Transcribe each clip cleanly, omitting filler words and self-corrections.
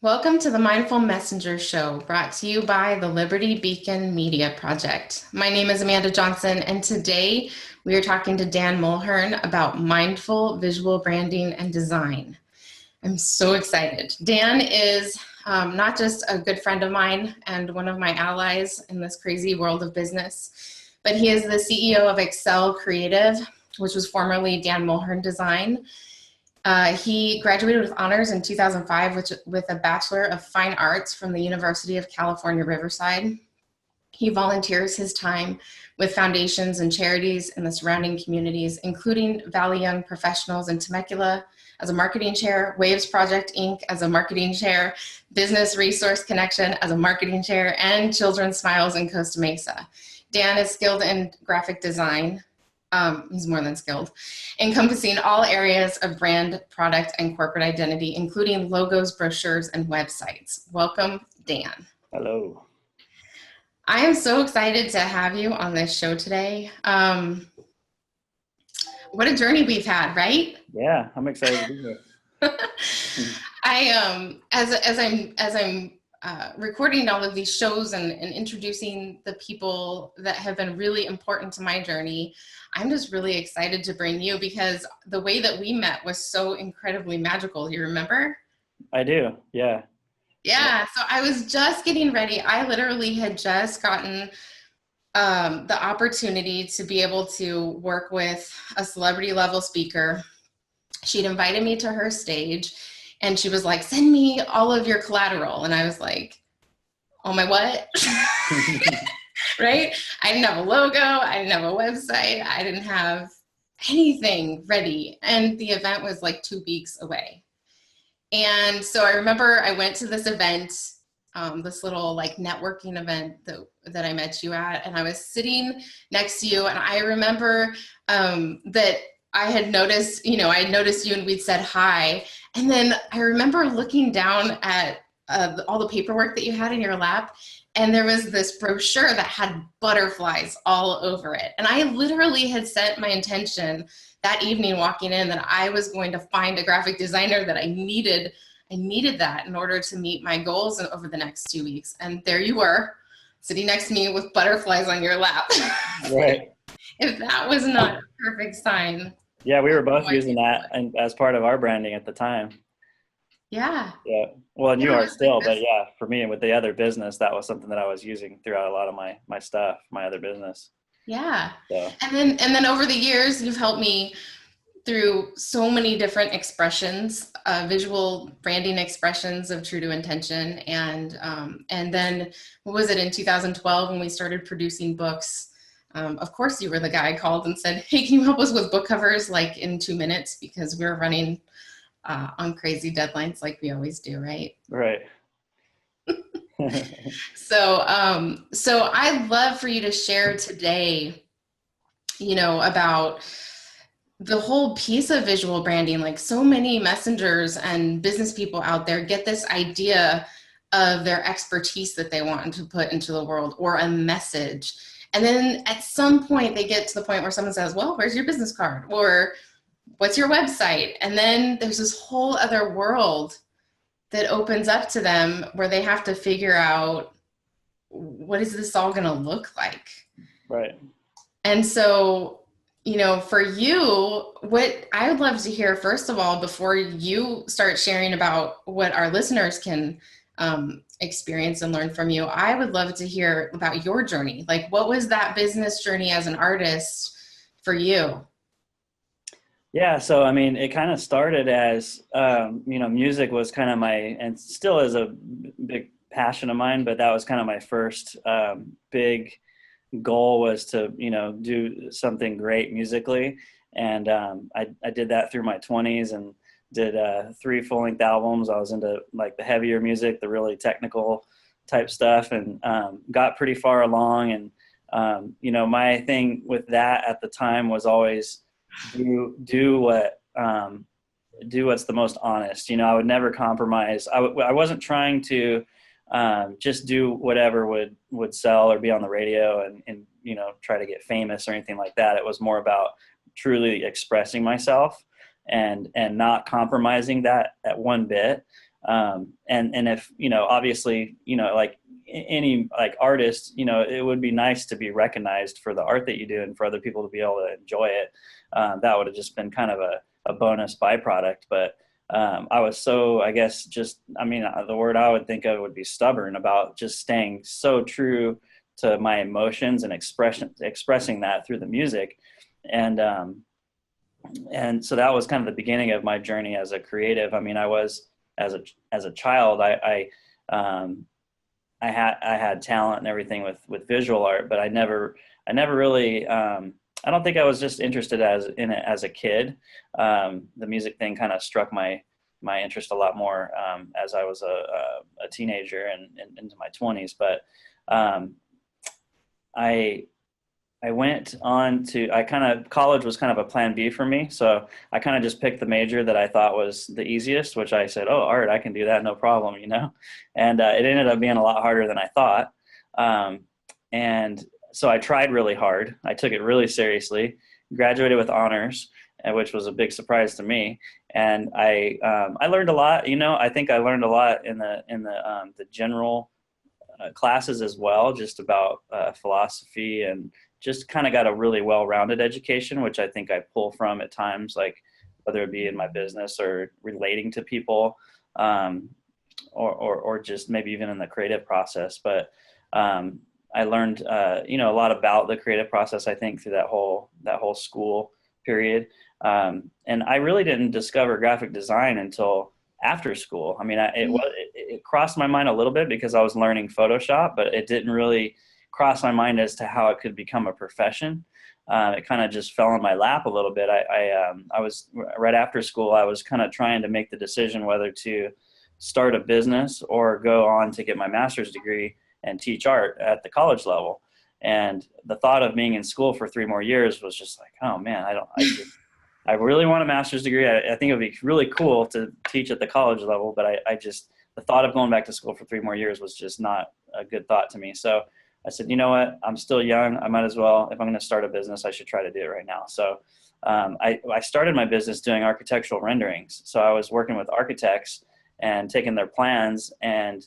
Welcome to the Mindful Messenger Show, brought to you by the Liberty Beacon Media Project. My name is Amanda Johnson, and today we are talking to Dan Mulhern about mindful visual branding and design. I'm so excited. Dan is not just a good friend of mine and one of my allies in this crazy world of business, but he is the CEO of Excel Creative, which was formerly Dan Mulhern Design. He graduated with honors in 2005 with a Bachelor of Fine Arts from the University of California, Riverside. He volunteers his time with foundations and charities in the surrounding communities, including Valley Young Professionals in Temecula as a marketing chair, Waves Project Inc. as a marketing chair, Business Resource Connection as a marketing chair, and Children's Smiles in Costa Mesa. Dan is skilled in graphic design. He's more than skilled, encompassing all areas of brand, product, and corporate identity, including logos, brochures, and websites. Welcome, Dan. Hello. I am so excited to have you on this show today. What a journey we've had, right? Yeah, I'm excited to be here. As I'm recording all of these shows and introducing the people that have been really important to my journey, I'm just really excited to bring you because the way that we met was so incredibly magical. You remember? I do, yeah. Yeah, so I was just getting ready. I literally had just gotten the opportunity to be able to work with a celebrity level speaker. She'd invited me to her stage and she was like, send me all of your collateral. And I was like, oh my what? Right? I didn't have a logo. I didn't have a website. I didn't have anything ready. And the event was like 2 weeks away. And so I remember I went to this event, this little like networking event that I met you at, and I was sitting next to you. And I remember that I had noticed, I had noticed you and we'd said hi. And then I remember looking down at all the paperwork that you had in your lap. And there was this brochure that had butterflies all over it. And I literally had set my intention that evening walking in that I was going to find a graphic designer that I needed that in order to meet my goals over the next 2 weeks. And there you were, sitting next to me with butterflies on your lap. Right. If that was not a perfect sign. Yeah, we were both using that and as part of our branding at the time. Yeah. Yeah. Well, and you are still, but yeah, for me and with the other business, that was something that I was using throughout a lot of my stuff, my other business. Yeah. So. And then over the years, you've helped me through so many different expressions, visual branding expressions of true to intention. And then what was it in 2012 when we started producing books? Of course, you were the guy I called and said, hey, can you help us with book covers like in 2 minutes? Because we were running on crazy deadlines like we always do, right? Right. So I'd love for you to share today, about the whole piece of visual branding. Like so many messengers and business people out there get this idea of their expertise that they want to put into the world or a message. And then at some point they get to the point where someone says, well, where's your business card? Or what's your website? And then there's this whole other world that opens up to them where they have to figure out, what is this all going to look like? Right. And so, for you, what I would love to hear, first of all, before you start sharing about what our listeners can experience and learn from you, I would love to hear about your journey. Like, what was that business journey as an artist for you? Yeah, so I mean, it kind of started as, music was kind of and still is a big passion of mine, but that was kind of my first big goal was to, do something great musically. And I did that through my 20s and did 3 full-length albums. I was into like the heavier music, the really technical type stuff, and got pretty far along. And, my thing with that at the time was always do what's the most honest. I would never compromise. I wasn't trying to just do whatever would sell or be on the radio and try to get famous or anything like that. It was more about truly expressing myself and not compromising that at one bit. And if, obviously, like any like artist, it would be nice to be recognized for the art that you do and for other people to be able to enjoy it. That would have just been kind of a bonus byproduct. But I was so, I guess, the word I would think of would be stubborn about just staying so true to my emotions and expressing that through the music. And so that was kind of the beginning of my journey as a creative. I mean, I was, as a child, I had talent and everything with visual art, but I never really, I don't think I was just interested in it as a kid. The music thing kind of struck my interest a lot more as I was a teenager and into my 20s. But I went on to, college was kind of a plan B for me. So I kind of just picked the major that I thought was the easiest, which I said, oh, art, I can do that, no problem, And it ended up being a lot harder than I thought. And so I tried really hard. I took it really seriously, graduated with honors, which was a big surprise to me. And I learned a lot, I think I learned a lot in the general classes as well, just about philosophy, and just kind of got a really well-rounded education, which I think I pull from at times, like whether it be in my business or relating to people, or just maybe even in the creative process. But I learned, a lot about the creative process, I think, through that whole school period. And I really didn't discover graphic design until after school. I mean, it crossed my mind a little bit because I was learning Photoshop, but it didn't really cross my mind as to how it could become a profession. It kind of just fell in my lap a little bit. I was right after school, I was kind of trying to make the decision whether to start a business or go on to get my master's degree and teach art at the college level. And the thought of being in school for 3 more years was just like, oh man, I really want a master's degree. I think it would be really cool to teach at the college level, but the thought of going back to school for 3 more years was just not a good thought to me. So I said, you know what, I'm still young. I might as well, if I'm going to start a business, I should try to do it right now. So I started my business doing architectural renderings. So I was working with architects and taking their plans and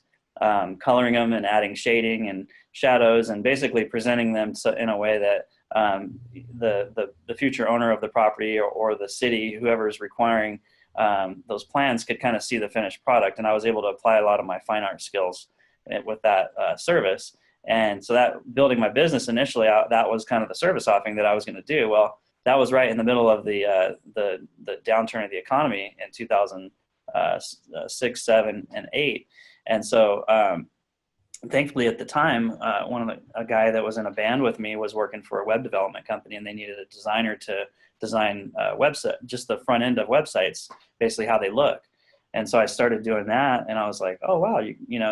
coloring them and adding shading and shadows and basically presenting them in a way that the future owner of the property or the city, whoever is requiring those plans, could kind of see the finished product. And I was able to apply a lot of my fine art skills with that service. And so that, building my business initially, that was kind of the service offering that I was going to do. Well, that was right in the middle of the downturn of the economy in 2006, 7, and 8. And so thankfully at the time, a guy that was in a band with me was working for a web development company, and they needed a designer to design website, just the front end of websites, basically how they look. And so I started doing that, and I was like, oh wow,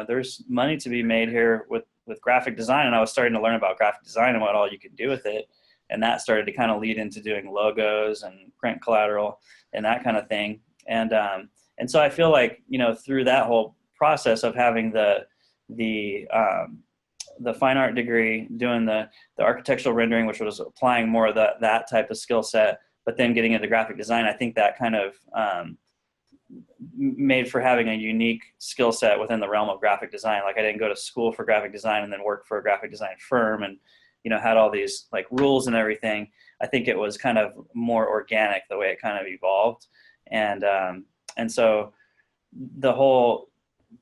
there's money to be made here with graphic design. And I was starting to learn about graphic design and what all you could do with it. And that started to kind of lead into doing logos and print collateral and that kind of thing. And so I feel like, through that whole process of having the fine art degree, doing the architectural rendering, which was applying more of that type of skill set, but then getting into graphic design, I think that kind of made for having a unique skill set within the realm of graphic design. Like I didn't go to school for graphic design and then work for a graphic design firm and, had all these like rules and everything. I think it was kind of more organic the way it kind of evolved. And so the whole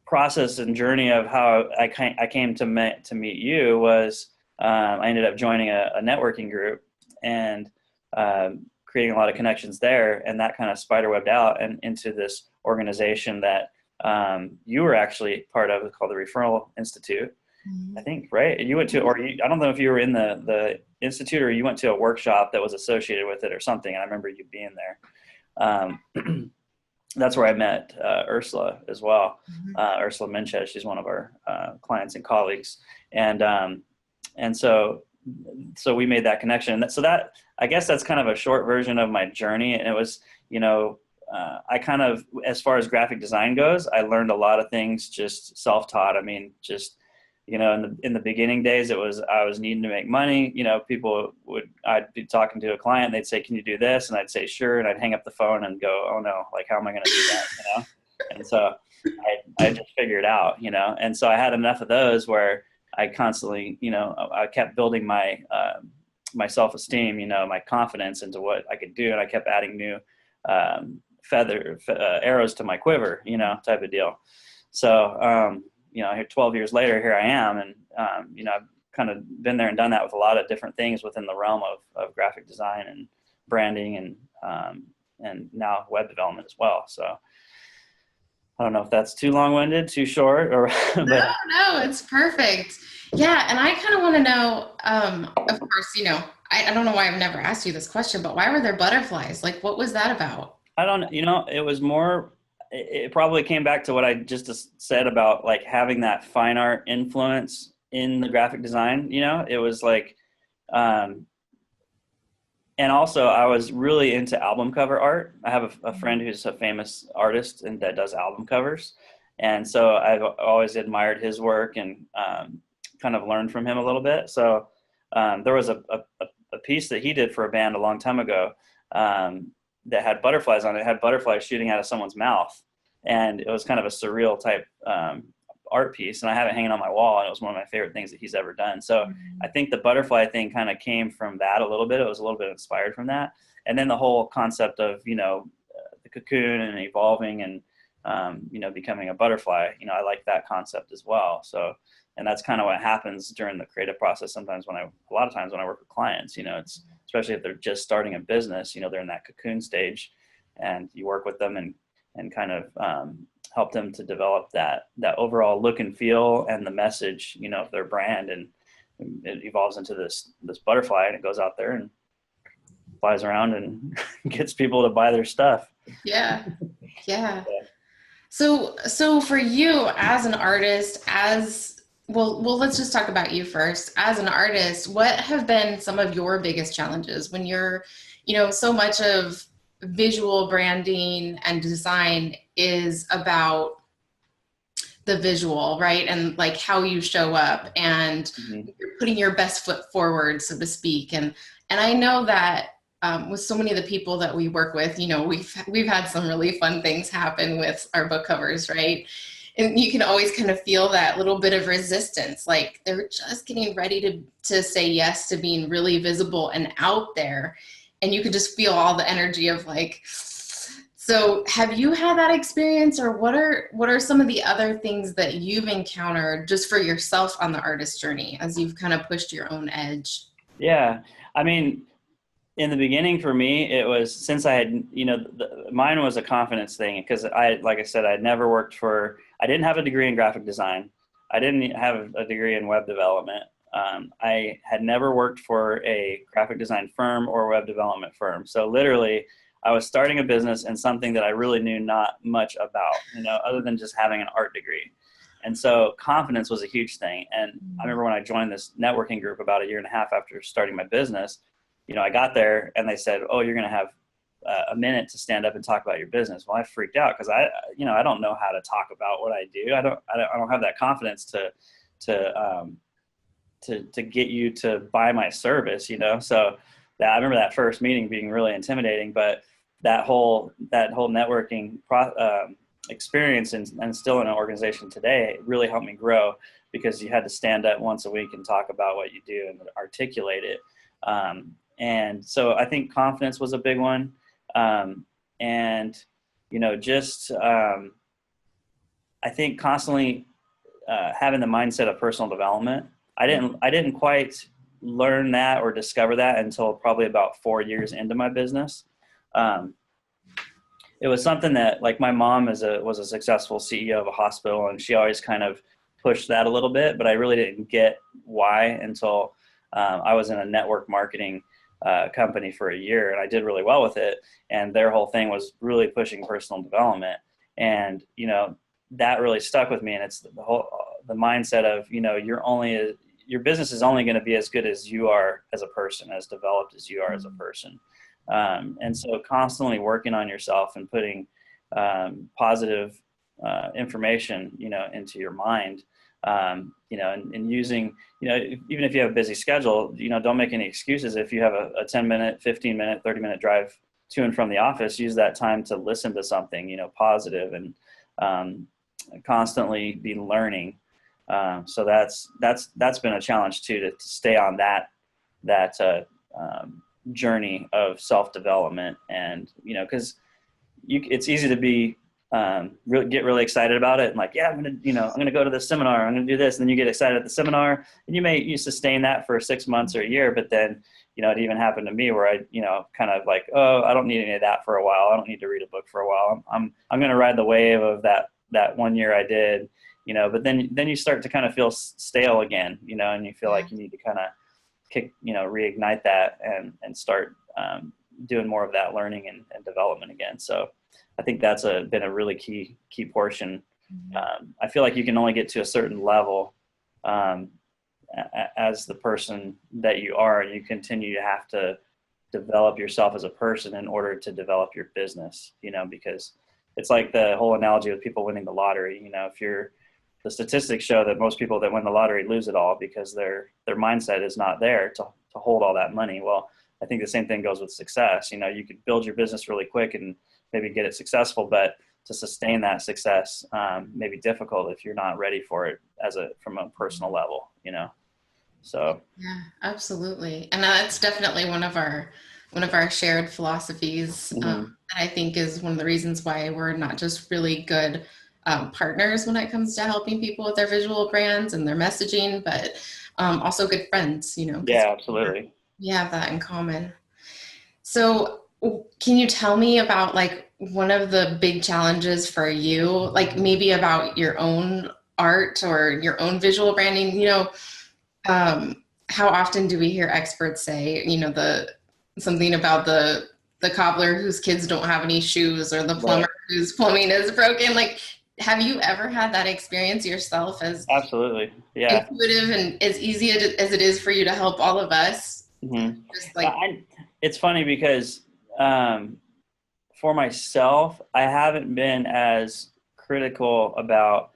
process and journey of how I came to meet you was I ended up joining a networking group and creating a lot of connections there, and that kind of spiderwebbed out and into this organization that you were actually part of, called the Referral Institute. Mm-hmm. I think, right? You went to, I don't know if you were in the institute or you went to a workshop that was associated with it or something. And I remember you being there. That's where I met Ursula as well. Mm-hmm. Ursula Menchez, she's one of our clients and colleagues. And so we made that connection. So that, I guess that's kind of a short version of my journey. And it was, I kind of, as far as graphic design goes, I learned a lot of things just self-taught. I mean, just, in the beginning days, I was needing to make money. I'd be talking to a client, they'd say, can you do this? And I'd say, sure. And I'd hang up the phone and go, oh no, like, how am I going to do that? And so I just figured out, and so I had enough of those where I constantly, I kept building my self-esteem, my confidence into what I could do. And I kept adding new arrows to my quiver, type of deal. So, here 12 years later, here I am. And, I've kind of been there and done that with a lot of different things within the realm of graphic design and branding and now web development as well. So I don't know if that's too long-winded, too short, or but No, it's perfect. Yeah, and I kind of want to know, of course, I don't know why I've never asked you this question, but why were there butterflies? Like, what was that about? I don't, it was more, it probably came back to what I just said about like having that fine art influence in the graphic design, it was like, and also I was really into album cover art. I have a friend who's a famous artist and that does album covers. And so I've always admired his work and kind of learned from him a little bit. So there was a piece that he did for a band a long time ago that had butterflies on it. It had butterflies shooting out of someone's mouth. And it was kind of a surreal type art piece. And I have it hanging on my wall. And it was one of my favorite things that he's ever done. So I think the butterfly thing kind of came from that a little bit. It was a little bit inspired from that. And then the whole concept of, the cocoon and evolving and, becoming a butterfly, I like that concept as well. So, and that's kind of what happens during the creative process. Sometimes a lot of times when I work with clients, it's, especially if they're just starting a business, they're in that cocoon stage and you work with them and kind of help them to develop that overall look and feel and the message, of their brand. And it evolves into this butterfly and it goes out there and flies around and gets people to buy their stuff. Yeah. Yeah. So for you as an artist, well, let's just talk about you first. As an artist, what have been some of your biggest challenges when you're, so much of visual branding and design is about the visual, right? And like how you show up and you're putting your best foot forward, so to speak. And I know that with so many of the people that we work with, we've had some really fun things happen with our book covers, right? And you can always kind of feel that little bit of resistance, like they're just getting ready to say yes to being really visible and out there. And you could just feel all the energy of like, so have you had that experience, or what are some of the other things that you've encountered just for yourself on the artist journey as you've kind of pushed your own edge? Yeah. I mean, in the beginning for me, it was since I had, mine was a confidence thing because like I said, I didn't have a degree in graphic design. I didn't have a degree in web development. I had never worked for a graphic design firm or web development firm. So literally I was starting a business in something that I really knew not much about, other than just having an art degree. And so confidence was a huge thing. And I remember when I joined this networking group about a year and a half after starting my business, I got there and they said, "Oh, you're going to have a minute to stand up and talk about your business." Well, I freaked out because I don't know how to talk about what I do. I don't have that confidence to get you to buy my service, So I remember that first meeting being really intimidating, but that whole networking experience and still in an organization today really helped me grow because you had to stand up once a week and talk about what you do and articulate it. And so I think confidence was a big one. I think constantly having the mindset of personal development. I didn't quite learn that or discover that until probably about 4 years into my business. It was something that, like, my mom was a successful CEO of a hospital, and she always kind of pushed that a little bit, but I really didn't get why until I was in a network marketing company for a year, and I did really well with it. And their whole thing was really pushing personal development, and that really stuck with me. And it's the mindset of your business is only going to be as good as you are as a person, as developed as you are as a person. And so constantly working on yourself and putting positive information, into your mind, and using, even if you have a busy schedule, don't make any excuses. If you have a 10-minute, 15-minute, 30-minute drive to and from the office, use that time to listen to something, positive and constantly be learning. So that's been a challenge too, to stay on that journey of self-development. And, cause it's easy to be, get really excited about it and like, yeah, I'm going to go to this seminar, I'm going to do this. And then you get excited at the seminar and you sustain that for 6 months or a year. But then, it even happened to me where I, kind of like, oh, I don't need any of that for a while. I don't need to read a book for a while. I'm going to ride the wave of that 1 year I did, but then you start to kind of feel stale again, and you feel like you need to kind of reignite that and start doing more of that learning and development again. So I think that's been a really key portion. I feel like you can only get to a certain level as the person that you are, and you continue to have to develop yourself as a person in order to develop your business, because it's like the whole analogy with people winning the lottery. The statistics show that most people that win the lottery lose it all because their mindset is not there to hold all that money. Well, I think the same thing goes with success. You could build your business really quick and maybe get it successful, but to sustain that success may be difficult if you're not ready for it from a personal level, So yeah, absolutely. And that's definitely one of our shared philosophies, that I think is one of the reasons why we're not just really good partners when it comes to helping people with their visual brands and their messaging, but also good friends, Yeah, absolutely. we have that in common. So can you tell me about like one of the big challenges for you, like maybe about your own art or your own visual branding? How often do we hear experts say, something about the cobbler whose kids don't have any shoes, or the plumber whose plumbing is broken? Like, have you ever had that experience yourself, as Absolutely. Yeah. intuitive and as easy as it is for you to help all of us? Just like, It's funny because for myself, I haven't been as critical about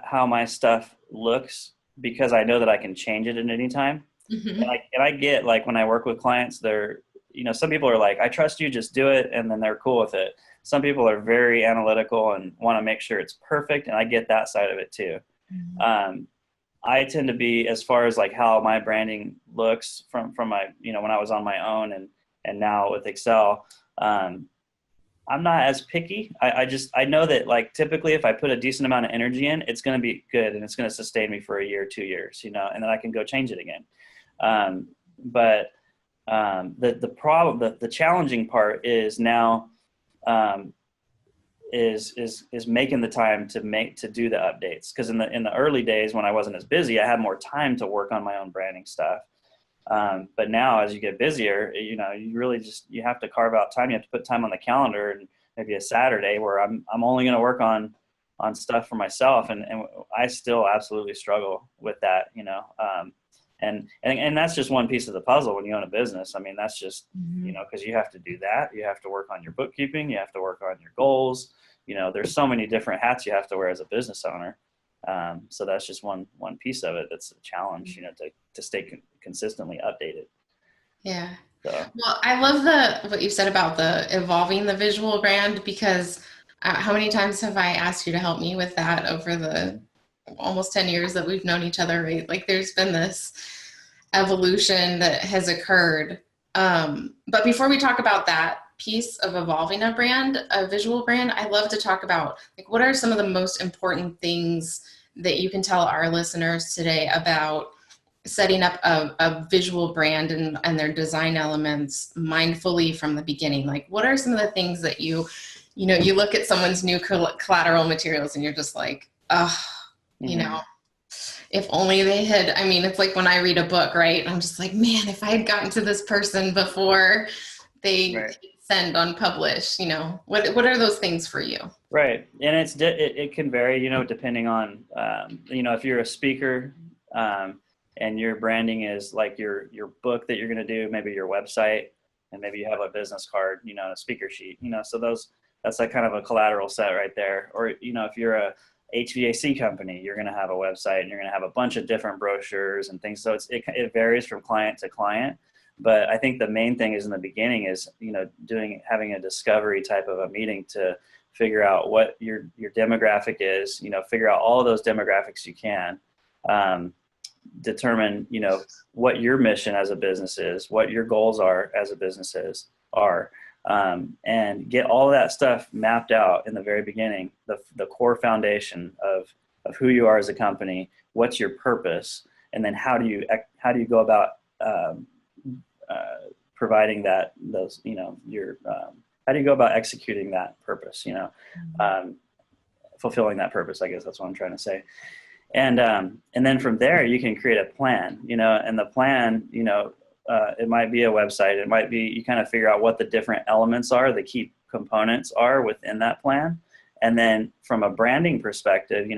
how my stuff looks because I know that I can change it at any time. mhm. And I get, like, when I work with clients, some people are like, I trust you, just do it. And then they're cool with it. Some people are very analytical and want to make sure it's perfect. And I get that side of it too. I tend to be, as far as like how my branding looks from my, when I was on my own and now with Excel, I'm not as picky. I know that, like, typically if I put a decent amount of energy in, it's going to be good and it's going to sustain me for a year, 2 years, and then I can go change it again. But the problem, the challenging part is now, is making the time to do the updates. Cause in the early days when I wasn't as busy, I had more time to work on my own branding stuff. But now as you get busier, you really you have to carve out time. You have to put time on the calendar, and maybe a Saturday where I'm only going to work on stuff for myself. And I still absolutely struggle with that, and that's just one piece of the puzzle when you own a business. I mean, that's just, cause you have to do that. You have to work on your bookkeeping. You have to work on your goals. There's so many different hats you have to wear as a business owner. So that's just one piece of it. That's a challenge, to stay consistently updated. Yeah. So. Well, I love what you said about the evolving the visual brand, because how many times have I asked you to help me with that over the almost 10 years that we've known each other, right? Like, there's been this evolution that has occurred. But before we talk about that piece of evolving a visual brand, I love to talk about, like, what are some of the most important things that you can tell our listeners today about setting up a visual brand and their design elements mindfully from the beginning? Like, what are some of the things that you look at someone's new collateral materials and you're just like, oh, if only they had, I mean, it's like when I read a book, right? I'm just like, man, if I had gotten to this person before they hit send on publish, what are those things for you? Right. And it can vary, depending on, if you're a speaker, and your branding is like your book that you're going to do, maybe your website, and maybe you have a business card, a speaker sheet, so that's like kind of a collateral set right there. Or, if you're a HVAC company, you're going to have a website and you're going to have a bunch of different brochures and things. So it varies from client to client. But I think the main thing is in the beginning is, having a discovery type of a meeting to figure out what your demographic is, figure out all of those demographics you can, determine, what your mission as a business is, what your goals are as a business are, and get all of that stuff mapped out in the very beginning, the core foundation of who you are as a company, what's your purpose, and then how do you go about providing how do you go about executing that purpose, fulfilling that purpose, I guess that's what I'm trying to say. And then from there you can create a plan, and the plan, it might be a website. It might be, you kind of figure out what the different elements are, the key components are within that plan. And then from a branding perspective,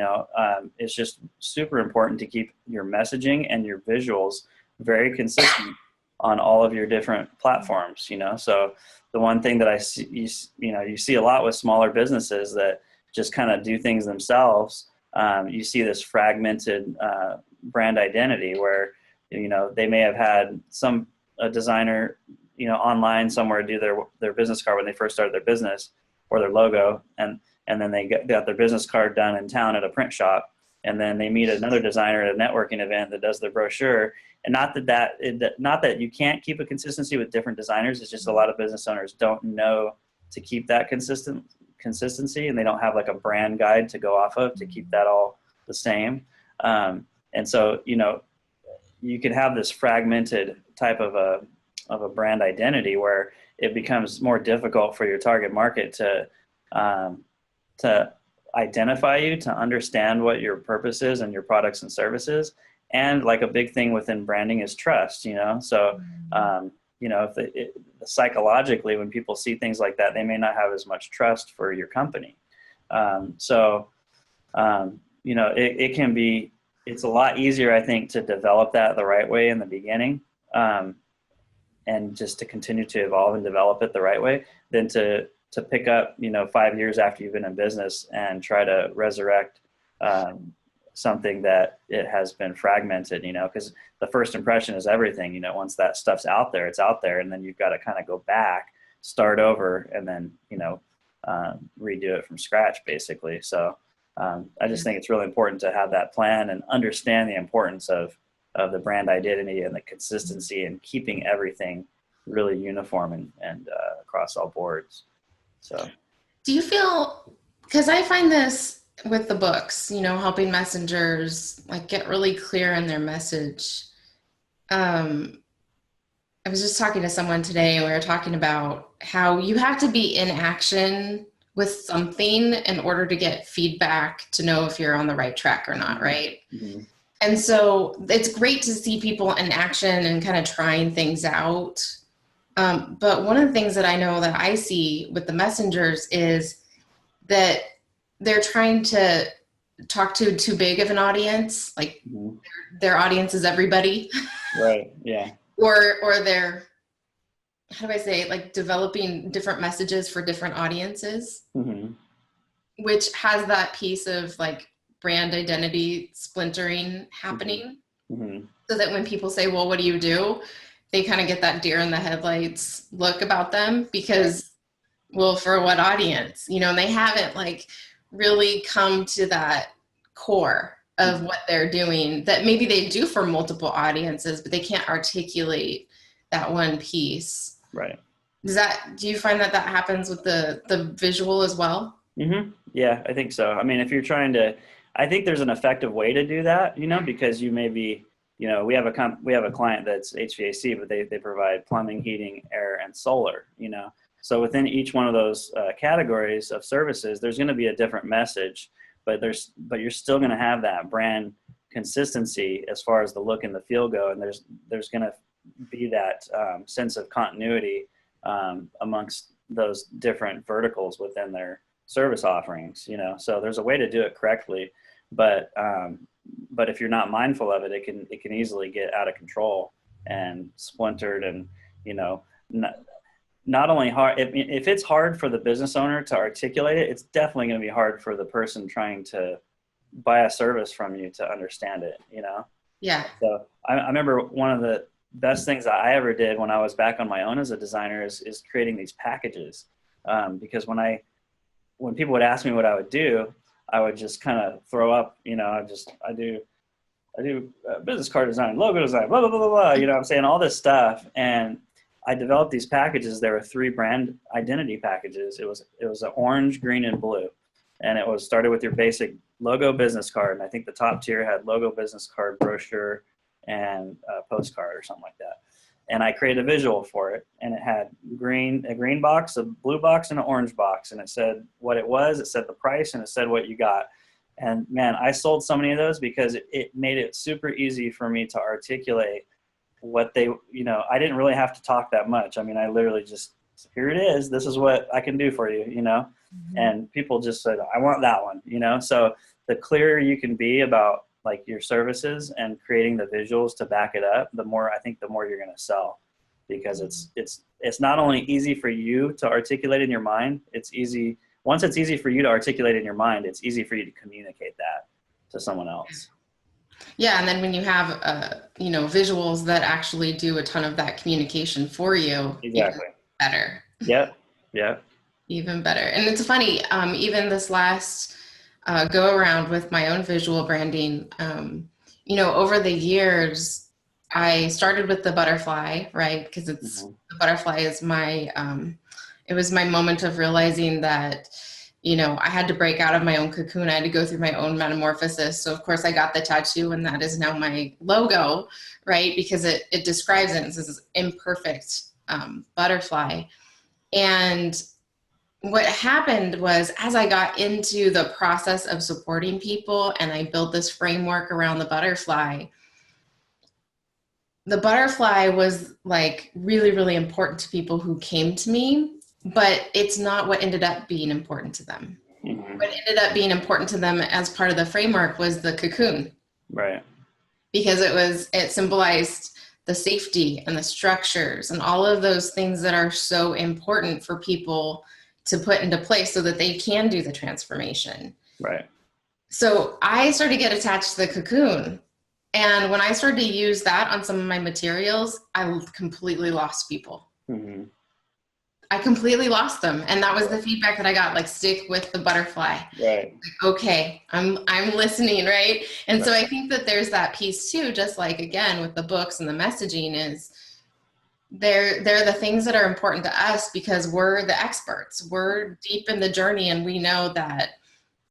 it's just super important to keep your messaging and your visuals very consistent on all of your different platforms, So the one thing that I see, you see a lot with smaller businesses that just kind of do things themselves. You see this fragmented brand identity where, they may have had a designer, online somewhere do their business card when they first started their business, or their logo, and then they got their business card done in town at a print shop, and then they meet another designer at a networking event that does their brochure. And not that you can't keep a consistency with different designers. It's just a lot of business owners don't know to keep that consistency, and they don't have like a brand guide to go off of to keep that all the same. And so, you can have this fragmented type of a brand identity where it becomes more difficult for your target market to identify you, to understand what your purpose is and your products and services. And like a big thing within branding is trust, So, psychologically, when people see things like that, they may not have as much trust for your company. It's a lot easier, I think, to develop that the right way in the beginning, and just to continue to evolve and develop it the right way, than to pick up, 5 years after you've been in business and try to resurrect something that it has been fragmented, because the first impression is everything. Once that stuff's out there, it's out there, and then you've got to kind of go back, start over, and then redo it from scratch, basically. So I just think it's really important to have that plan and understand the importance of the brand identity and the consistency and keeping everything really uniform and across all boards. So do you feel, because I find this with the books, helping messengers like get really clear in their message. I was just talking to someone today, and we were talking about how you have to be in action with something in order to get feedback to know if you're on the right track or not, right? Mm-hmm. And so it's great to see people in action and kind of trying things out. But one of the things that I know that I see with the messengers is that they're trying to talk to too big of an audience, like Mm-hmm. their audience is everybody. Right. Yeah. or they're, how do I say it, like developing different messages for different audiences, Mm-hmm. which has that piece of like brand identity splintering happening. Mm-hmm. So that when people say, well, what do? They kind of get that deer in the headlights look about them because, well, for what audience, and they haven't like really come to that core of what they're doing that maybe they do for multiple audiences, but they can't articulate that one piece. Right. Do you find that happens with the visual as well? Mm-hmm. Yeah, I think so. I mean, if you're trying to, I think there's an effective way to do that, because you may be, we have a client that's HVAC, but they provide plumbing, heating, air, and solar, So within each one of those categories of services, there's going to be a different message, but you're still going to have that brand consistency as far as the look and the feel go, and there's going to be that sense of continuity amongst those different verticals within their service offerings. So there's a way to do it correctly, but if you're not mindful of it, it can easily get out of control and splintered, and not only hard, if it's hard for the business owner to articulate it, it's definitely going to be hard for the person trying to buy a service from you to understand it, Yeah. So I remember one of the best things that I ever did when I was back on my own as a designer is creating these packages. Because when I when people would ask me what I would do, I would just kind of throw up, I do business card design, logo design, blah, blah, blah, blah, blah. I'm saying all this stuff. And I developed these packages. There were 3 brand identity packages. It was an orange, green, and blue. And it was started with your basic logo business card. And I think the top tier had logo business card, brochure, and postcard or something like that. And I created a visual for it. And it had a green box, a blue box, and an orange box. And it said what it was, it said the price, and it said what you got. And man, I sold so many of those because it made it super easy for me to articulate what they, I didn't really have to talk that much. I mean, I literally just, here it is. This is what I can do for you, Mm-hmm. And people just said, I want that one, So the clearer you can be about like your services and creating the visuals to back it up, the more you're going to sell, because it's not only easy for you to articulate in your mind. Once it's easy for you to articulate in your mind, it's easy for you to communicate that to someone else. Yeah, and then when you have visuals that actually do a ton of that communication for you, Exactly. even better. Yep. Even better. And it's funny, even this last go around with my own visual branding, over the years, I started with the butterfly, right? Because the butterfly is it was my moment of realizing that, I had to break out of my own cocoon. I had to go through my own metamorphosis. So of course I got the tattoo, and that is now my logo, right? Because it describes it as this imperfect butterfly. And what happened was, as I got into the process of supporting people and I built this framework around the butterfly was like really, really important to people who came to me, but it's not what ended up being important to them. Mm-hmm. What ended up being important to them as part of the framework was the cocoon. Right. Because it symbolized the safety and the structures and all of those things that are so important for people to put into place so that they can do the transformation. Right. So I started to get attached to the cocoon. And when I started to use that on some of my materials, I completely lost people. Mm-hmm. I completely lost them. And that was the feedback that I got, like, stick with the butterfly. Right. Like, okay, I'm listening, right? And right. So I think that there's that piece too, just like, again, with the books and the messaging is, they're the things that are important to us because we're the experts. We're deep in the journey, and we know that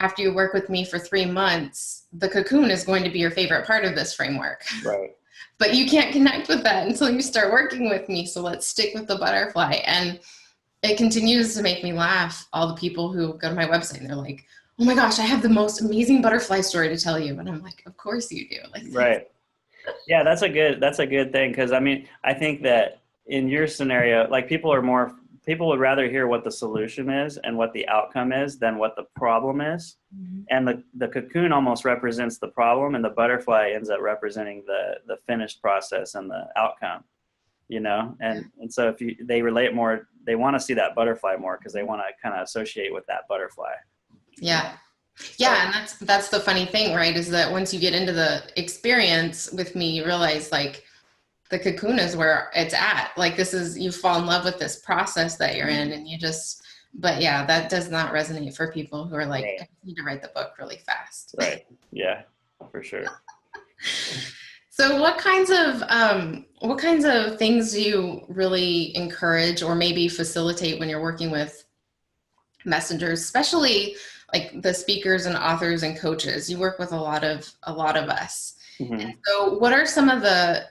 after you work with me for 3 months, the cocoon is going to be your favorite part of this framework. Right. But you can't connect with that until you start working with me. So let's stick with the butterfly. And it continues to make me laugh. All the people who go to my website and they're like, oh my gosh, I have the most amazing butterfly story to tell you. And I'm like, of course you do. Like, right. Yeah, that's a good thing. Cause I mean, I think that in your scenario, like people would rather hear what the solution is and what the outcome is than what the problem is. Mm-hmm. And the cocoon almost represents the problem, and the butterfly ends up representing the finished process and the outcome, and so if they relate more, they want to see that butterfly more because they want to kind of associate with that butterfly. Yeah. Yeah. And that's the funny thing, right? Is that once you get into the experience with me, you realize like, the cocoon is where it's at. Like you fall in love with this process that you're in, and but yeah, that does not resonate for people who are like, right. I need to write the book really fast. Right. Yeah, for sure. So what kinds of things do you really encourage or maybe facilitate when you're working with messengers, especially like the speakers and authors and coaches? You work with a lot of us. Mm-hmm. And so what are some of the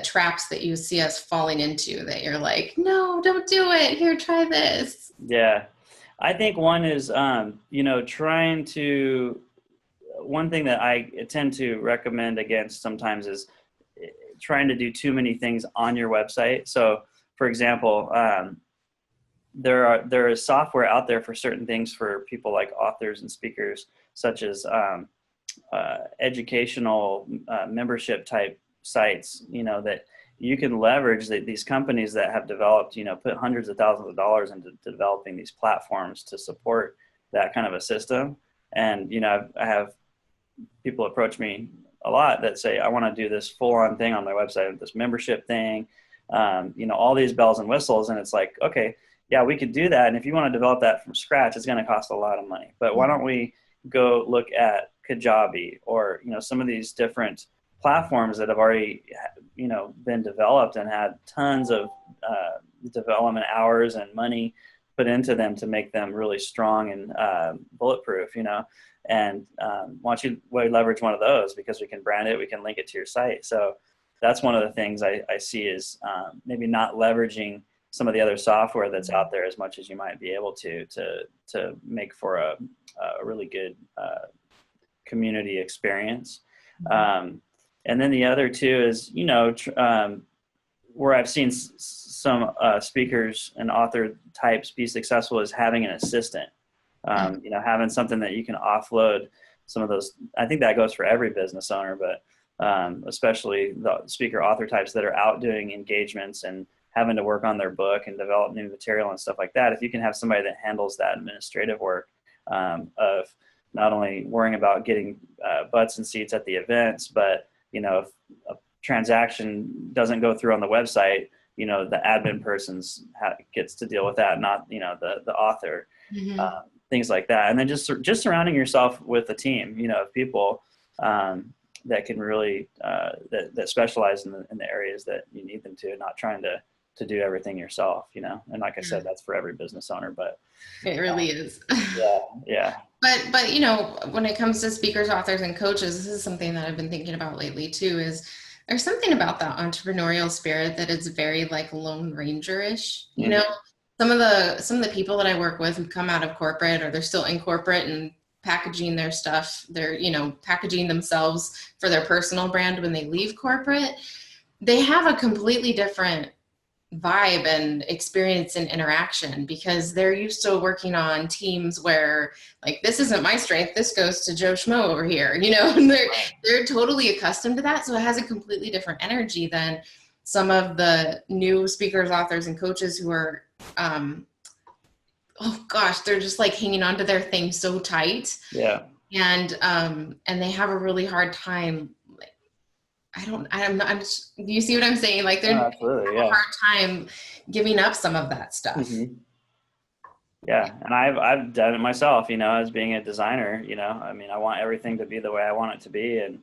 traps that you see us falling into that you're like, no, don't do it. Here, try this. Yeah. I think one is, one thing that I tend to recommend against sometimes is trying to do too many things on your website. So for example, there is software out there for certain things for people like authors and speakers, such as educational membership type sites, that you can leverage these companies that have developed, put hundreds of thousands of dollars into developing these platforms to support that kind of a system. And, I have people approach me a lot that say, I want to do this full on thing on my website, this membership thing, all these bells and whistles. And it's like, okay, yeah, we could do that. And if you want to develop that from scratch, it's going to cost a lot of money. But why don't we go look at Kajabi or, some of these different platforms that have already, been developed and had tons of development hours and money put into them to make them really strong and bulletproof, and why don't you leverage one of those, because we can brand it, we can link it to your site. So that's one of the things I see is maybe not leveraging some of the other software that's out there as much as you might be able to make for a really good community experience. And then the other two is, where I've seen some speakers and author types be successful is having an assistant, having something that you can offload some of those. I think that goes for every business owner, but especially the speaker author types that are out doing engagements and having to work on their book and develop new material and stuff like that. If you can have somebody that handles that administrative work of not only worrying about getting butts and seats at the events, but if a transaction doesn't go through on the website, the admin person gets to deal with that, not the author. Things like that. And then just surrounding yourself with a team, of people that can really that specialize in the areas that you need them to, not trying to do everything yourself, and like I said, that's for every business owner, but it really is. Yeah. But when it comes to speakers, authors, and coaches, this is something that I've been thinking about lately too, is there's something about that entrepreneurial spirit that is very like Lone Ranger-ish. Some of the people that I work with who come out of corporate, or they're still in corporate and packaging their stuff, they're, packaging themselves for their personal brand when they leave corporate, they have a completely different vibe and experience and interaction, because they're used to working on teams where like, this isn't my strength, this goes to Joe Schmo over here, and they're totally accustomed to that. So it has a completely different energy than some of the new speakers, authors, and coaches who are oh gosh, they're just like hanging on to their thing so tight. Yeah. And they have a really hard time. Do you see what I'm saying? Like they're having a hard time giving up some of that stuff. Mm-hmm. Yeah. And I've done it myself, as being a designer, I want everything to be the way I want it to be. And,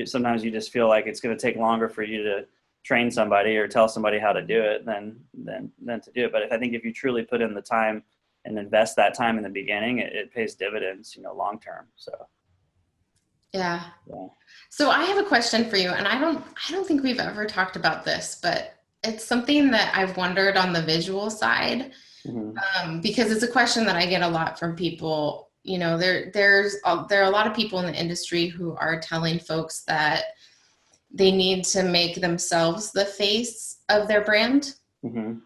sometimes you just feel like it's going to take longer for you to train somebody or tell somebody how to do it than to do it. But I think if you truly put in the time and invest that time in the beginning, it pays dividends, long term. So. Yeah. So I have a question for you, and I don't think we've ever talked about this, but it's something that I've wondered on the visual side, because it's a question that I get a lot from people. There are a lot of people in the industry who are telling folks that they need to make themselves the face of their brand. And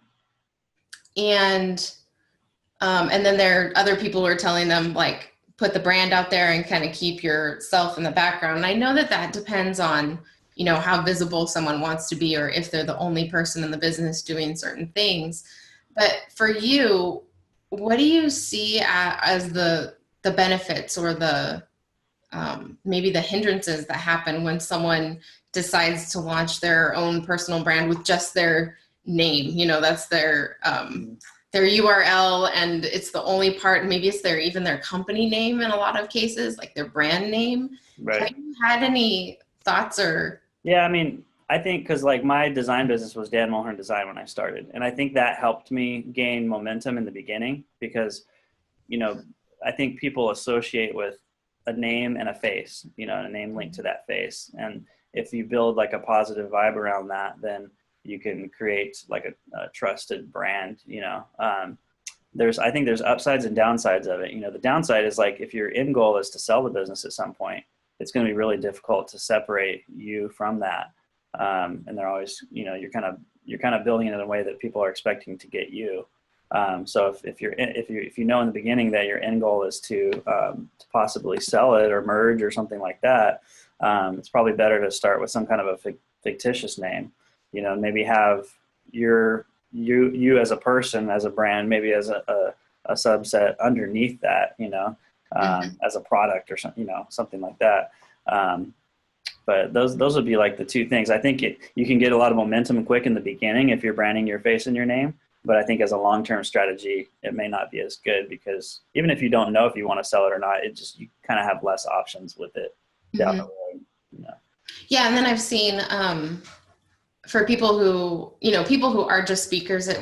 then there are other people who are telling them, like, put the brand out there and kind of keep yourself in the background. And I know that depends on, how visible someone wants to be, or if they're the only person in the business doing certain things. But for you, what do you see as the benefits or the maybe the hindrances that happen when someone decides to launch their own personal brand with just their name? That's their URL, and it's the only part. Maybe it's even their company name in a lot of cases, like their brand name. Right. Have you had any thoughts or? Yeah, I think because like my design business was Dan Mulhern Design when I started, and I think that helped me gain momentum in the beginning because, I think people associate with a name and a face, and a name linked to that face, and if you build like a positive vibe around that, then you can create like a trusted brand, I think there's upsides and downsides of it. The downside is like, if your end goal is to sell the business at some point, it's going to be really difficult to separate you from that. And they're always, you're kind of building it in a way that people are expecting to get you. So if you know in the beginning that your end goal is to possibly sell it or merge or something like that, it's probably better to start with some kind of a fictitious name. Maybe have you as a person, as a brand, maybe as a subset underneath that, as a product or something, something like that. But those would be like the two things. I think you can get a lot of momentum quick in the beginning if you're branding your face and your name. But I think as a long-term strategy, it may not be as good, because even if you don't know if you want to sell it or not, you kind of have less options with it down the Mhm. road. Yeah, and then I've seen for people who, people who are just speakers, it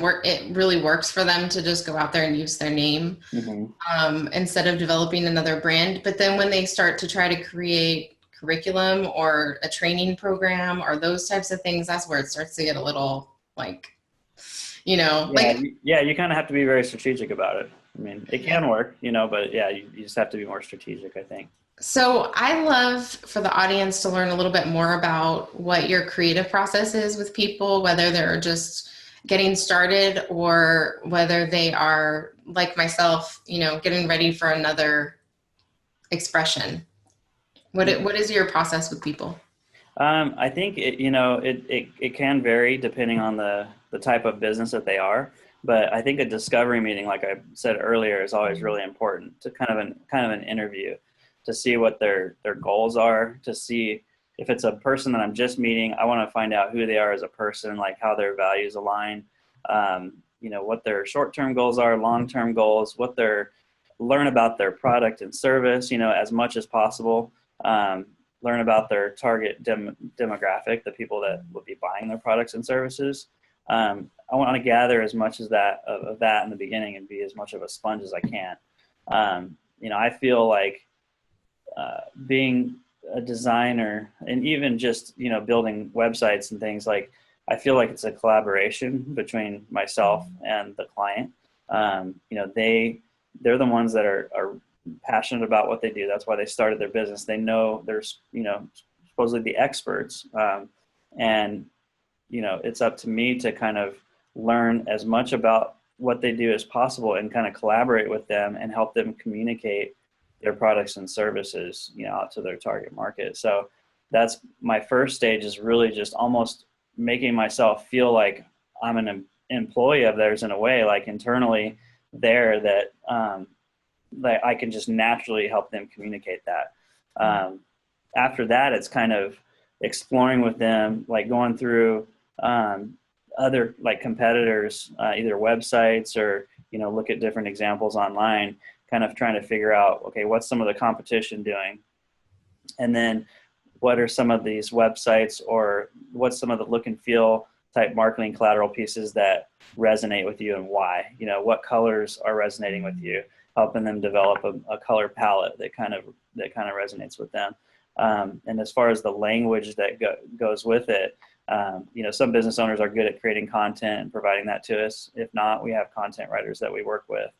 really works for them to just go out there and use their name Mm-hmm. instead of developing another brand. But then when they start to try to create curriculum or a training program or those types of things, that's where it starts to get a little like, Yeah, you kind of have to be very strategic about it. I mean, it yeah. can work, but yeah, you just have to be more strategic, I think. So I love for the audience to learn a little bit more about what your creative process is with people, whether they're just getting started or whether they are like myself, getting ready for another expression. What is your process with people? I think it can vary depending on the type of business that they are. But I think a discovery meeting, like I said earlier, is always really important, to kind of an interview, to see what their goals are, to see if it's a person that I'm just meeting. I want to find out who they are as a person, like how their values align, what their short-term goals are, long-term goals, learn about their product and service, as much as possible. Learn about their target demographic, the people that will be buying their products and services. I want to gather as much as that of that in the beginning and be as much of a sponge as I can. I feel like being a designer, and even just building websites and things, like I feel like it's a collaboration between myself and the client. They're the ones that are passionate about what they do. That's why they started their business. They know they're supposedly the experts, and it's up to me to kind of learn as much about what they do as possible and kind of collaborate with them and help them communicate their products and services out to their target market. So that's my first stage, is really just almost making myself feel like I'm an employee of theirs in a way, like internally there, that I can just naturally help them communicate that. After that, it's kind of exploring with them, like going through other like competitors, either websites or look at different examples online, kind of trying to figure out, okay, what's some of the competition doing, and then what are some of these websites, or what's some of the look and feel type marketing collateral pieces that resonate with you, and why. What colors are resonating with you, helping them develop a color palette that kind of resonates with them. And as far as the language that goes with it, some business owners are good at creating content and providing that to us. If not, we have content writers that we work with,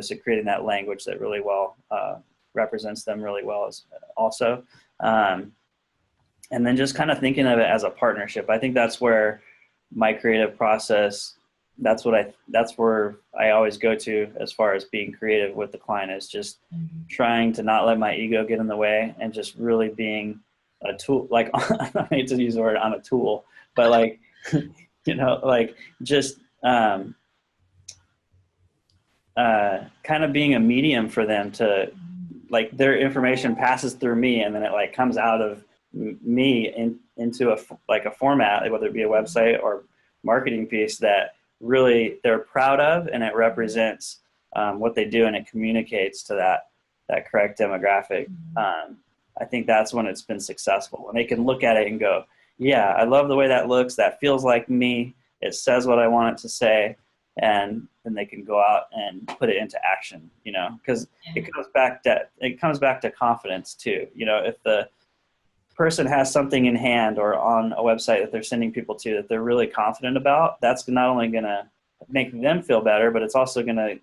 so creating that language that really well represents them really well is also. And then just kind of thinking of it as a partnership. I think that's where my creative process, that's where I always go to as far as being creative with the client, is just trying to not let my ego get in the way, and just really being a tool. Like, I hate to use the word "I'm a tool," but like, like just kind of being a medium for them to, like, their information passes through me, and then it like comes out of me into a format, whether it be a website or marketing piece that really they're proud of, and it represents what they do, and it communicates to that correct demographic. I think that's when it's been successful, when they can look at it and go, yeah, I love the way that looks, that feels like me, it says what I want it to say, and then they can go out and put it into action, because it comes back to confidence too. If the person has something in hand or on a website that they're sending people to that they're really confident about, that's not only going to make them feel better, but it's also going to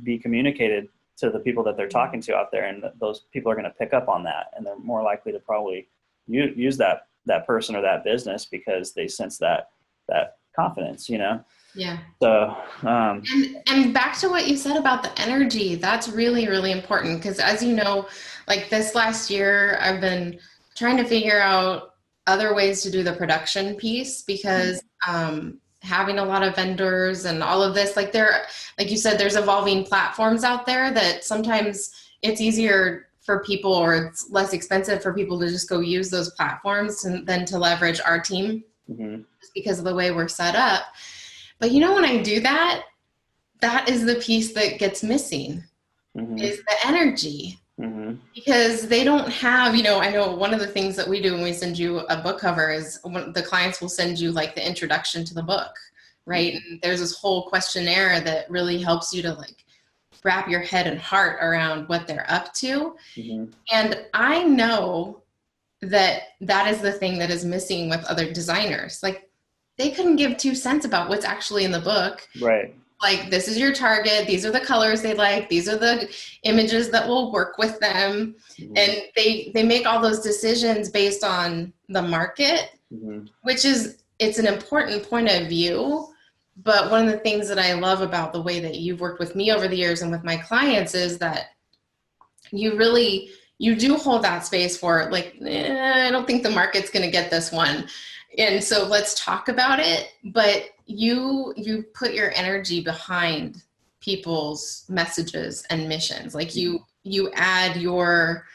be communicated to the people that they're talking to out there, and those people are going to pick up on that, and they're more likely to probably use that person or that business because they sense that confidence. Yeah. So and back to what you said about the energy, that's really, really important, because as you know, like this last year, I've been trying to figure out other ways to do the production piece, because having a lot of vendors and all of this, like you said, there's evolving platforms out there that sometimes it's easier for people, or it's less expensive for people to just go use those platforms than to leverage our team, just because of the way we're set up. But when I do that, that is the piece that gets missing, Mm-hmm. is the energy. Mm-hmm. Because they don't have, I know one of the things that we do when we send you a book cover is the clients will send you like the introduction to the book, right? And there's this whole questionnaire that really helps you to like wrap your head and heart around what they're up to. Mm-hmm. And I know that that is the thing that is missing with other designers. Like they couldn't give 2 cents about what's actually in the book. Right. Like, this is your target, these are the colors they like, these are the images that will work with them. Mm-hmm. And they make all those decisions based on the market, Mm-hmm. which is, it's an important point of view. But one of the things that I love about the way that you've worked with me over the years and with my clients is that you do hold that space for like, I don't think the market's going to get this one. And so let's talk about it. But you put your energy behind people's messages and missions. Like you add your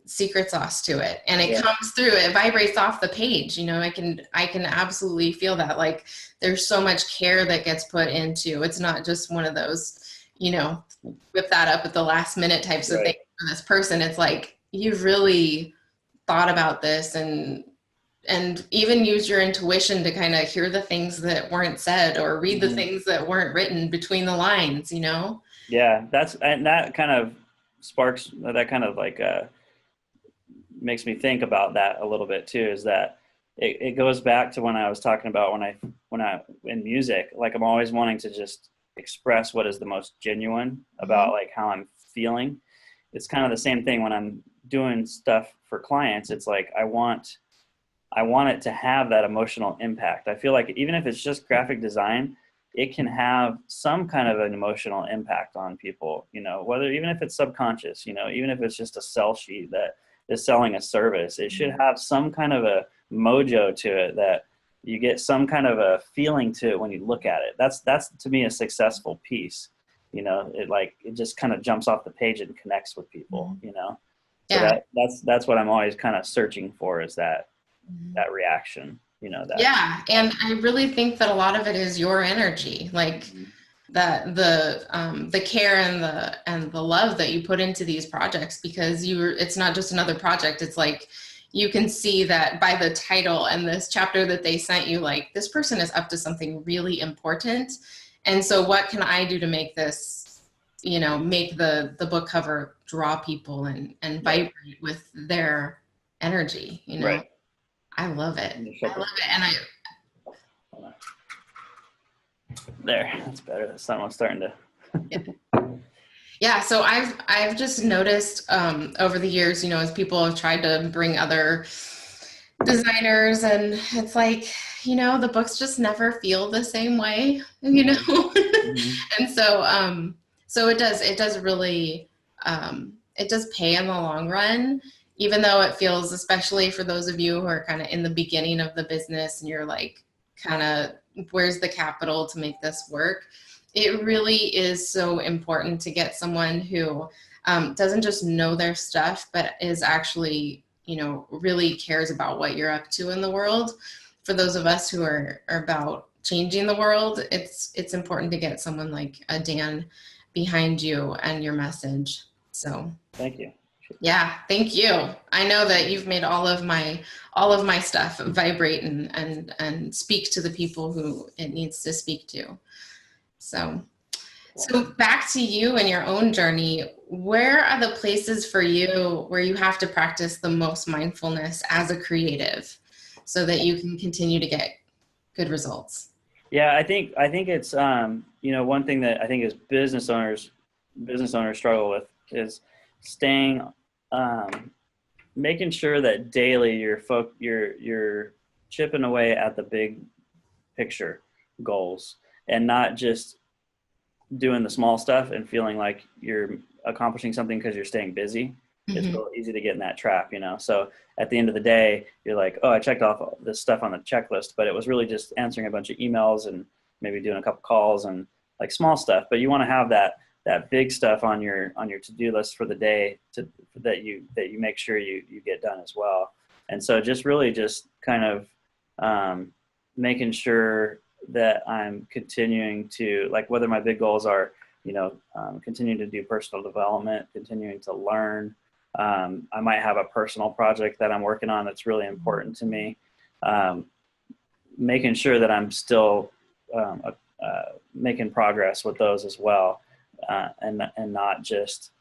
secret sauce to it, and it comes through. It vibrates off the page. I can absolutely feel that. Like there's so much care that gets put into. It's not just one of those, whip that up at the last minute types of things for this person. It's like you've really thought about this and even use your intuition to kind of hear the things that weren't said or read the things that weren't written between the lines, Yeah, and that kind of sparks, that kind of like makes me think about that a little bit too, is that it goes back to when I was talking about when I in music, like I'm always wanting to just express what is the most genuine about like how I'm feeling. It's kind of the same thing when I'm doing stuff for clients. It's like I want it to have that emotional impact. I feel like even if it's just graphic design, it can have some kind of an emotional impact on people, whether, even if it's subconscious, even if it's just a sell sheet that is selling a service, it should have some kind of a mojo to it, that you get some kind of a feeling to it when you look at it. That's to me a successful piece. It just kind of jumps off the page and connects with people, So that's what I'm always kind of searching for, is that reaction, and I really think that a lot of it is your energy, like that the care and the love that you put into these projects, because it's not just another project. It's like you can see that by the title and this chapter that they sent you, like this person is up to something really important. And so what can I do to make this, make the book cover draw people and vibrate with their energy, Right. I love it. I love it. And there, that's better. The sun was starting to. Yeah, so I've just noticed over the years, as people have tried to bring other designers, and it's like, the books just never feel the same way, and so it does really, it does pay in the long run, even though it feels, especially for those of you who are kind of in the beginning of the business and you're like, kind of, where's the capital to make this work? It really is so important to get someone who doesn't just know their stuff, but is actually, really cares about what you're up to in the world. For those of us who are about changing the world, it's important to get someone like a Dan behind you and your message. So thank you. Yeah, thank you. I know that you've made all of my stuff vibrate and speak to the people who it needs to speak to. So back to you and your own journey. Where are the places for you where you have to practice the most mindfulness as a creative so that you can continue to get good results? Yeah, I think it's one thing that I think is business owners struggle with is staying, making sure that daily you're chipping away at the big picture goals, and not just doing the small stuff and feeling like you're accomplishing something because you're staying busy. It's real easy to get in that trap, So at the end of the day, you're like, oh, I checked off this stuff on the checklist, but it was really just answering a bunch of emails and maybe doing a couple calls and like small stuff. But you want to have that big stuff on your to-do list for the day that you make sure you get done as well. And so just really just kind of making sure that I'm continuing to, like, whether my big goals are, continuing to do personal development, continuing to learn. I might have a personal project that I'm working on that's really important to me. Making sure that I'm still making progress with those as well, and not just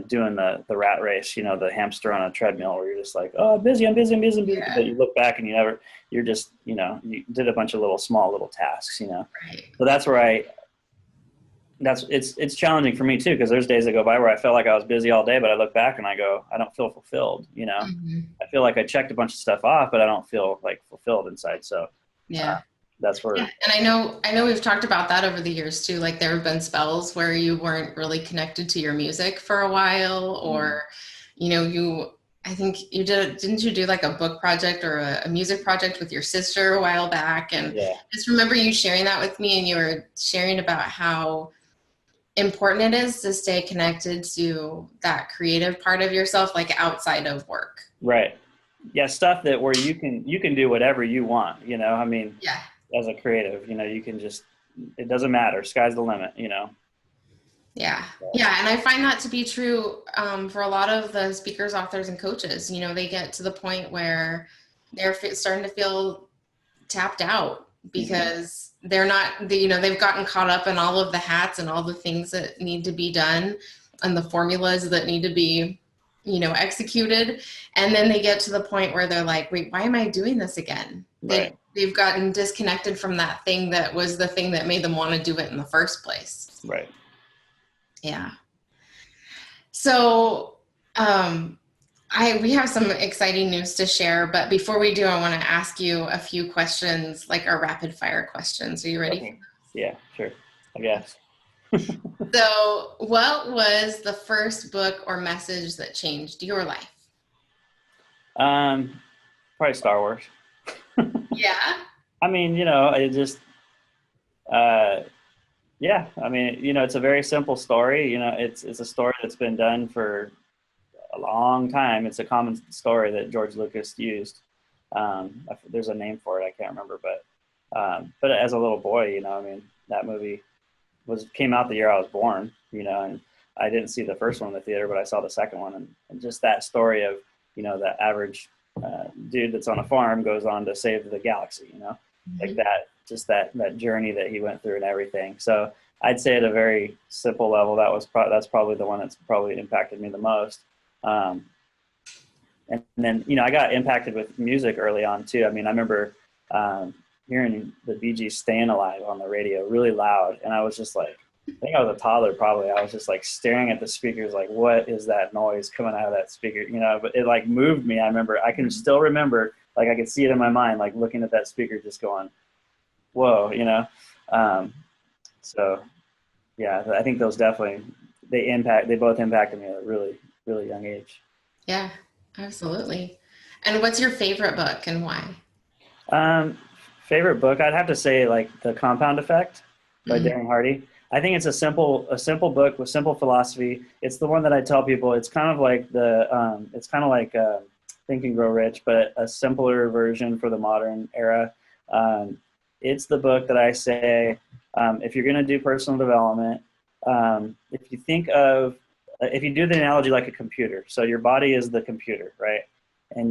doing the rat race, the hamster on a treadmill, where you're just like, oh, I'm busy, Yeah. but you look back and you're just, you did a bunch of small little tasks, Right. So that's where it's challenging for me too, because there's days that go by where I felt like I was busy all day, but I look back and I go, I don't feel fulfilled. Mm-hmm. I feel like I checked a bunch of stuff off, but I don't feel like fulfilled inside. So Yeah. that's where. Yeah. And I know we've talked about that over the years too. Like there have been spells where you weren't really connected to your music for a while, or, I think didn't you do like a book project or a music project with your sister a while back? And Yeah. I just remember you sharing that with me, and you were sharing about how important it is to stay connected to that creative part of yourself, like outside of work. Right. Yeah. Stuff that where you can do whatever you want, I mean, Yeah. as a creative, you can just, it doesn't matter. Sky's the limit, Yeah. Yeah. And I find that to be true for a lot of the speakers, authors, and coaches. They get to the point where they're starting to feel tapped out because they're not, they've gotten caught up in all of the hats and all the things that need to be done and the formulas that need to be, executed. And then they get to the point where they're like, wait, why am I doing this again? Right. They've gotten disconnected from that thing that was the thing that made them want to do it in the first place. Right. Yeah. So, we have some exciting news to share, but before we do, I want to ask you a few questions, like our rapid fire questions. Are you ready? Okay. Yeah, sure. I guess. So, what was the first book or message that changed your life? Probably Star Wars. Yeah. I mean, it just, yeah. I mean, it's a very simple story. It's a story that's been done for a long time. It's a common story that George Lucas used. There's a name for it. I can't remember, but as a little boy, I mean, that movie came out the year I was born, and I didn't see the first one in the theater, but I saw the second one, and just that story of, the average dude that's on a farm goes on to save the galaxy, like that, just that journey that he went through and everything. So I'd say at a very simple level, that's probably the one that's probably impacted me the most. And then, I got impacted with music early on too. I mean, I remember hearing the Bee Gees "Staying Alive" on the radio really loud, and I was just like, I think I was a toddler probably. I was just like staring at the speakers, like, what is that noise coming out of that speaker? But it like moved me. I can still remember, like I could see it in my mind, like looking at that speaker, just going, whoa, So yeah, I think those definitely they both impacted me at a really, really young age. Yeah, absolutely. And what's your favorite book and why? Favorite book, I'd have to say like The Compound Effect by Darren Hardy. I think it's a simple book with simple philosophy. It's the one that I tell people. It's kind of like Think and Grow Rich, but a simpler version for the modern era. It's the book that I say, if you're going to do personal development, if you do the analogy like a computer, so your body is the computer, right? And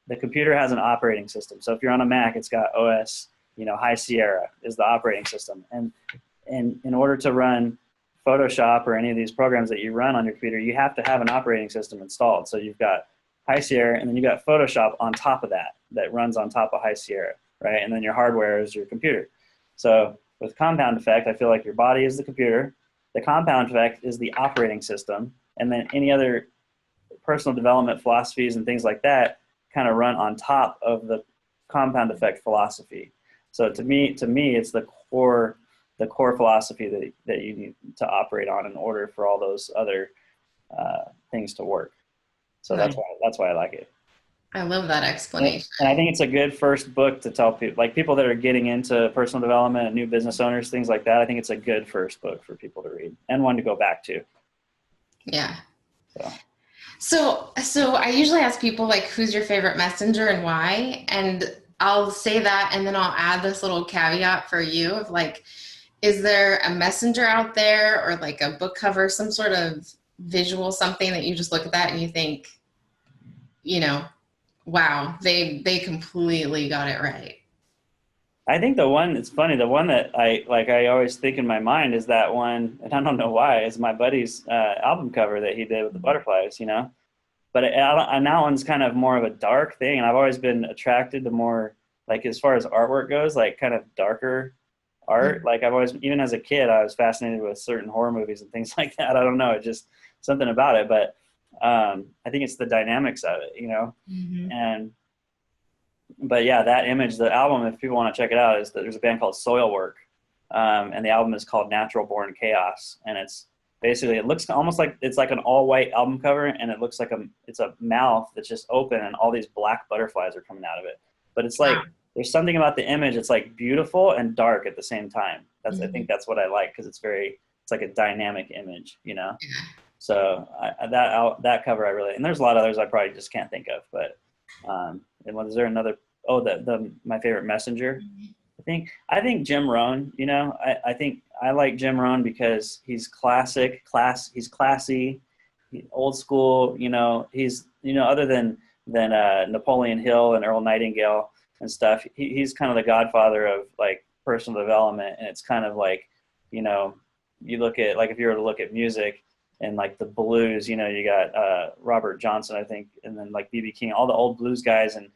the computer has an operating system. So if you're on a Mac, it's got OS, High Sierra is the operating system. And in order to run Photoshop or any of these programs that you run on your computer, you have to have an operating system installed. So you've got High Sierra, and then you've got Photoshop on top of that runs on top of High Sierra, right? And then your hardware is your computer. So with Compound Effect, I feel like your body is the computer, the compound effect is the operating system, and then any other personal development philosophies and things like that kind of run on top of the compound effect philosophy. So to me, it's the core philosophy that you need to operate on in order for all those other things to work. So Nice. That's why I like it. I love that explanation. And I think it's a good first book to tell people, like people that are getting into personal development and new business owners, things like that. I think it's a good first book for people to read and one to go back to. Yeah. So I usually ask people like, who's your favorite messenger and why? And I'll say that, and then I'll add this little caveat for you of like, is there a messenger out there or like a book cover, some sort of visual, something that you just look at that and you think, you know, wow, they completely got it right. I think the one, it's funny, the one that I always think in my mind is that one, and I don't know why, is my buddy's album cover that he did with the butterflies, you know? But and that one's kind of more of a dark thing. And I've always been attracted to more, like, as far as artwork goes, like kind of darker art. Like I've always, even as a kid, I was fascinated with certain horror movies and things like that. I don't know, it just something about it. But I think it's the dynamics of it, you know? Mm-hmm. And but yeah, that image, the album, if people want to check it out, is that there's a band called Soilwork, and the album is called Natural Born Chaos, and it's basically, it looks almost like it's like an all white album cover, and it looks like it's a mouth that's just open, and all these black butterflies are coming out of it. But it's like Wow. there's something about the image. It's like beautiful and dark at the same time. I Mm-hmm. think that's what I like, because it's like a dynamic image, you know. So that cover I really, and there's a lot of others I probably just can't think of, but and was there another? Oh, the my favorite messenger. I think Jim Rohn. You know, I think I like Jim Rohn because he's he's classy, old school. You know, he's, you know, other than Napoleon Hill and Earl Nightingale and stuff. He's kind of the godfather of like personal development, and it's kind of like, you know, you look at, like, if you were to look at music and like the blues, you know, you got Robert Johnson, I think, and then like B.B. King, all the old blues guys, and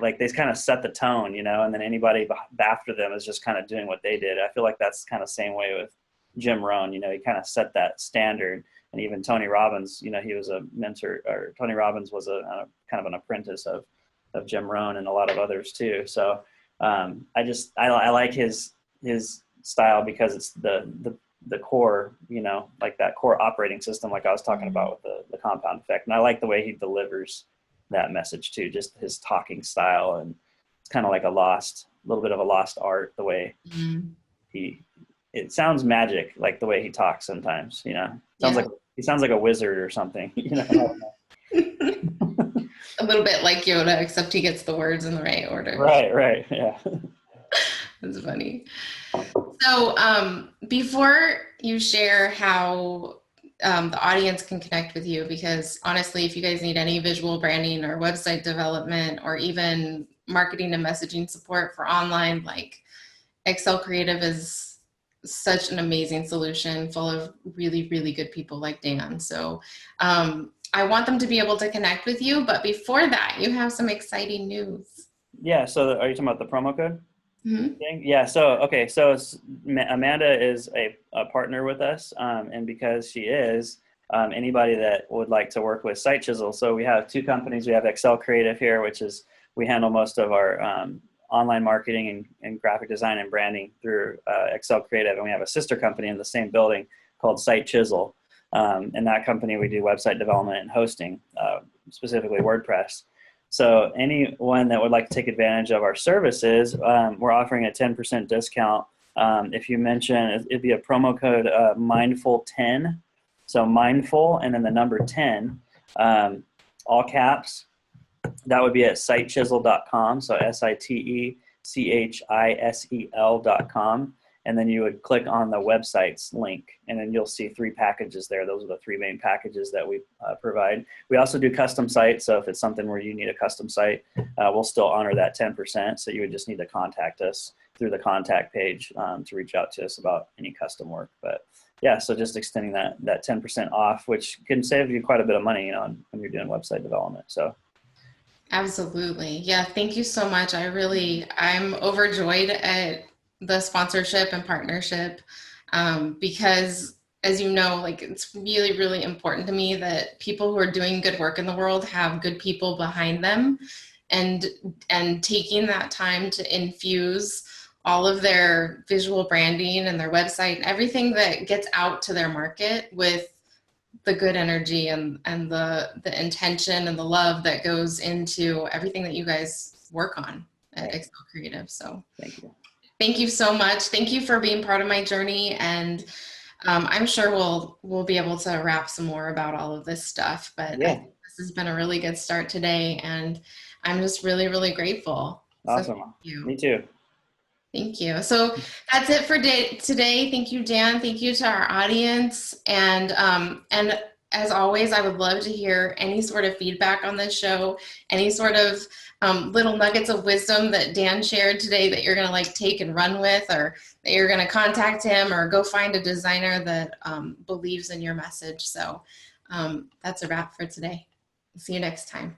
like they kind of set the tone, you know, and then anybody after them is just kind of doing what they did. I feel like that's kind of the same way with Jim Rohn. You know, he kind of set that standard. And even Tony Robbins, you know, he was a mentor, or Tony Robbins was a kind of an apprentice of Jim Rohn and a lot of others too. So I like his style because it's the core, you know, like that core operating system, like I was talking about with the compound effect. And I like the way he delivers that message too, just his talking style. And it's kind of like a little bit of a lost art, the way Mm-hmm. it sounds magic, like the way he talks sometimes, you know, Yeah. he sounds like a wizard or something, you know? A little bit like Yoda, except he gets the words in the right order. Right. Yeah. That's funny. So, before you share how the audience can connect with you, because honestly, if you guys need any visual branding or website development or even marketing and messaging support for online, like Excel Creative is such an amazing solution full of really, really good people like Dan. So, I want them to be able to connect with you. But before that, you have some exciting news. Yeah. So are you talking about the promo code Mm-hmm. thing? Yeah. So, okay. So Amanda is a partner with us. And because she is, anybody that would like to work with Site Chisel. So we have two companies. We have Excel Creative here, which is, we handle most of our online marketing and graphic design and branding through Excel Creative. And we have a sister company in the same building called Site Chisel. In that company, we do website development and hosting, specifically WordPress. So anyone that would like to take advantage of our services, we're offering a 10% discount. If you mention, it'd be a promo code mindful10. So mindful and then the number 10, all caps. That would be at sitechisel.com. So SITECHISEL.com. And then you would click on the website's link, and then you'll see 3 packages there. Those are the 3 main packages that we provide. We also do custom sites. So if it's something where you need a custom site, we'll still honor that 10%. So you would just need to contact us through the contact page to reach out to us about any custom work. But yeah, so just extending that 10% off, which can save you quite a bit of money, you know, when you're doing website development. So Absolutely. Yeah, thank you so much. I'm overjoyed at the sponsorship and partnership, because, as you know, like, it's really, really important to me that people who are doing good work in the world have good people behind them, and taking that time to infuse all of their visual branding and their website and everything that gets out to their market with the good energy and the intention and the love that goes into everything that you guys work on at Excel Creative. So thank you. thank you so much. Thank you for being part of my journey. And I'm sure we'll be able to wrap some more about all of this stuff. But I Yeah. think this has been a really good start today. And I'm just really, really grateful. So Awesome. thank you. Me too. Thank you. So that's it for today. Thank you, Dan. Thank you to our audience. And as always, I would love to hear any sort of feedback on this show, any sort of little nuggets of wisdom that Dan shared today that you're going to like take and run with, or that you're going to contact him or go find a designer that believes in your message. So that's a wrap for today. See you next time.